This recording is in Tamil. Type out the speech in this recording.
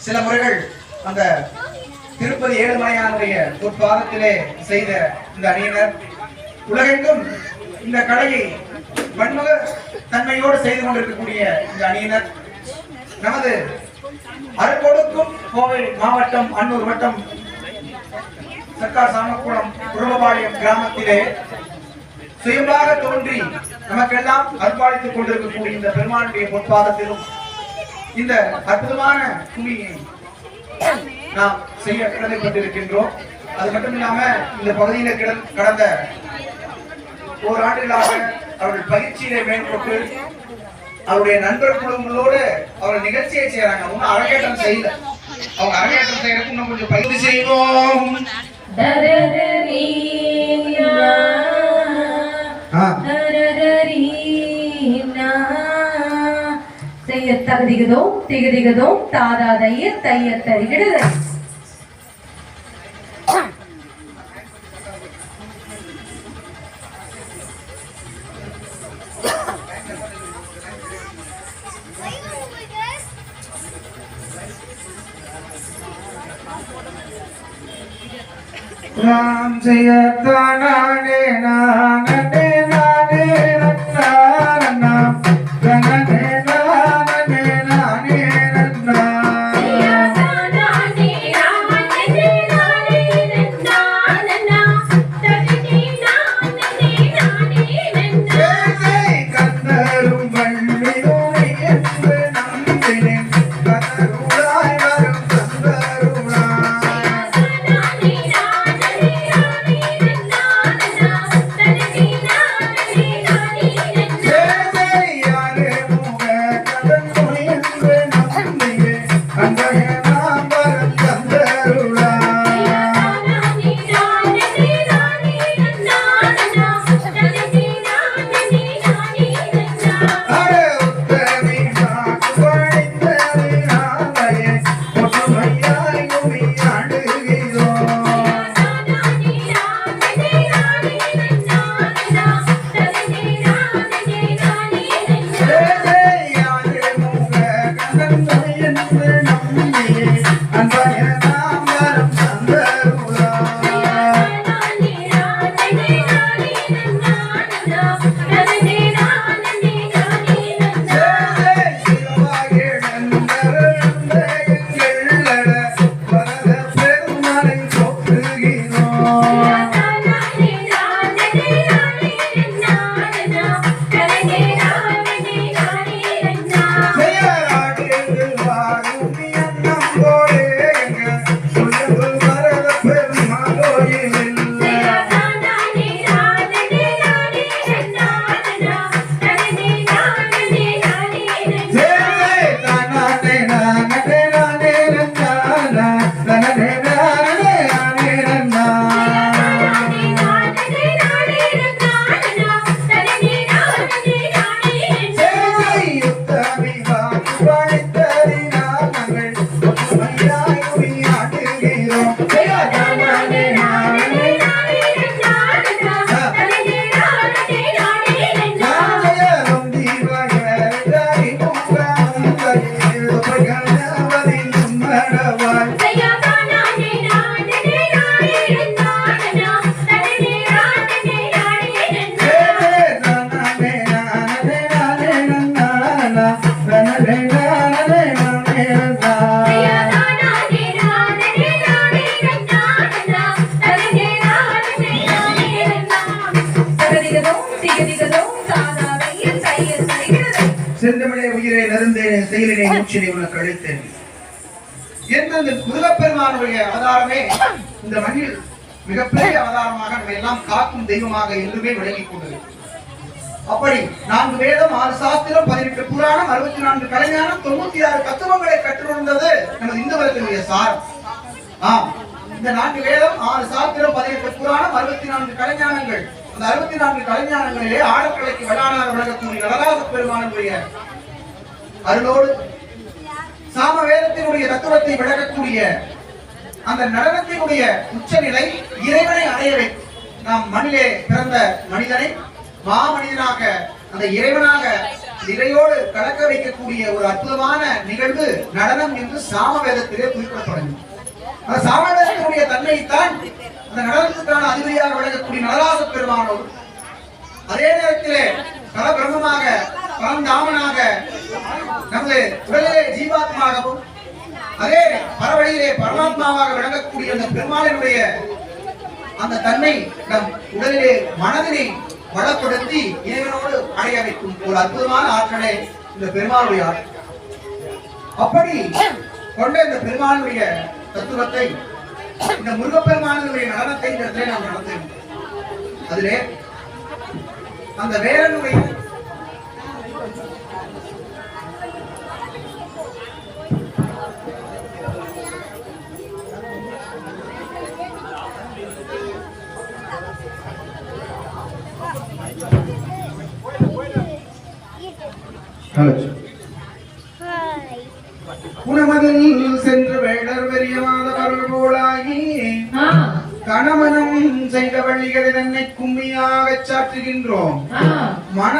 சில முறைகள் அந்த திருப்பதி ஏழுமலையானுடைய பொற்பாதத்திலே செய்த இந்த அணியினர் உலகெங்கும் இந்த கலையை பன்முக தன்மையோடு செய்து கொண்டிருக்கக்கூடிய இந்த அணியினர் நமது அருள்கொடுக்கும் கோவை மாவட்டம் அன்னூர் வட்டம் சர்க்கார் சாமக்குளம் குருமபாளையம் கிராமத்திலே சுயமாக தோன்றி நமக்கெல்லாம் அர்ப்பணித்துக் கொண்டிருக்கக்கூடிய இந்த பெருமானுடைய பொற்பாதத்திலும் இந்த அற்புதமான குமியை நாம் செய்ய கடமைப்பட்டிருக்கின்றோம். அது மட்டும் இல்லாம இந்த பகுதியில கடந்த ஓராண்டுகளாக அவர்கள் பயிற்சியிலே மேற்கொண்டு அவருடைய நண்பர் குழுங்களோடு அவர்கள் நிகழ்ச்சியை செய்யறாங்க. அவங்க அரங்கேற்றம் செய்யல. அவங்க அரங்கேற்றம் செய்யறதுக்கு இன்னும் கொஞ்சம் பயிற்சி செய்வோம். தகதிகதோம் திகதிகதோம் தாதாதைய தைய தரிகிடுதை ராம் ஜெய தானே நானே நானே ரத்னா ரத்னா ரத்னா செந்தமிழே உயிரை நருந்தேன் செயலினை மூச்சினை உனக்கு அளித்தேன் என்று இந்த முருகப்பெருமானுடைய அவதாரமே இந்த மண்ணில் மிகப்பெரிய அவதாரமாக நம்ம எல்லாம் காக்கும் தெய்வமாக என்றுமே விளங்கிக் கொண்டது. அப்படி 4 வேதம் 6 சாஸ்திரம் 18 புராணம் 64 கலைஞானம் 96 தத்துவங்களை கற்றுணர்ந்தது நமது இந்து மதத்தினுடைய சாரம். இந்த 4 வேதம் 6 சாஸ்திரம் 18 புராணம் 64 கலைஞானங்கள். அந்த 64 கலைஞானங்களிலே ஆடக்கலைக்கு வல்லானார் விளக்கக்கூடிய நடராஜ பெருமானுடைய அருளோடு சாம வேதத்தினுடைய தத்துவத்தை விளக்கக்கூடிய அந்த நடனத்தினுடைய உச்சநிலை இறைவனை அடையவே நாம் மண்ணிலே பிறந்த மனிதனை மாமனிதனாக அந்த இறைவனாக இறையோடு கலக்க வைக்கக்கூடிய ஒரு அற்புதமான நிகழ்வு நடனம் என்று சாமவேதத்திலே குறிப்பிடப்படும். அந்த சாமவேதத்தினுடைய தன்மையைத்தான் அந்த நடனத்துக்கான அதிபதியாக விளங்கக்கூடிய நடராச பெருமானோடு அதே நேரத்திலே பரபிரம்மமாக பரந்தாமனாக நமது உடலிலே ஜீவாத்மாகவும் அதே பரவழியிலே பரமாத்மாவாக விளங்கக்கூடிய அந்த பெருமாளினுடைய அந்த தன்மை நம் உடலிலே மனதினை வளப்படுத்தி இறைவனோடு அடைய வைக்கும் ஒரு அற்புதமான ஆற்றலே இந்த பெருமாளுடைய ஆற்றல். அப்படி கொண்ட இந்த பெருமாளுடைய தத்துவத்தை இந்த முருகப்பெருமானுடைய நடனத்தை இந்த இடத்துல நாம் நடந்தோம். அதிலே அந்த வேலனுடைய உணமதில் சென்று வேடர் வெறியமாதவர்கள் போலாகி கணவனும் செய்த வழிகளை தன்னை கும்மியாக சாற்றுகின்றோம். மன